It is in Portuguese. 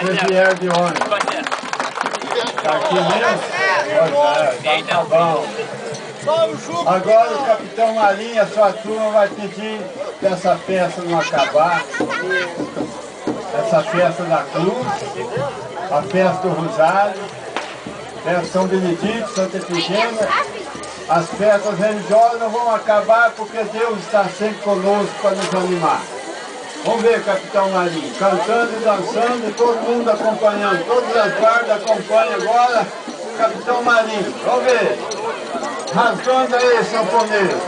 Você vier de onde? Daqui mesmo? Tá bom. Agora o Capitão Marinho, a sua turma vai pedir que essa festa não acabar. Essa festa da Cruz, a festa do Rosário, festa São Benedito, Santa Efigênia. As festas religiosas não vão acabar porque Deus está sempre conosco para nos animar. Vamos ver, Capitão Marinho, cantando e dançando e todo mundo acompanhando. Todas as guardas acompanham agora o Capitão Marinho. Vamos ver. Rasgando aí, sanfoneiro.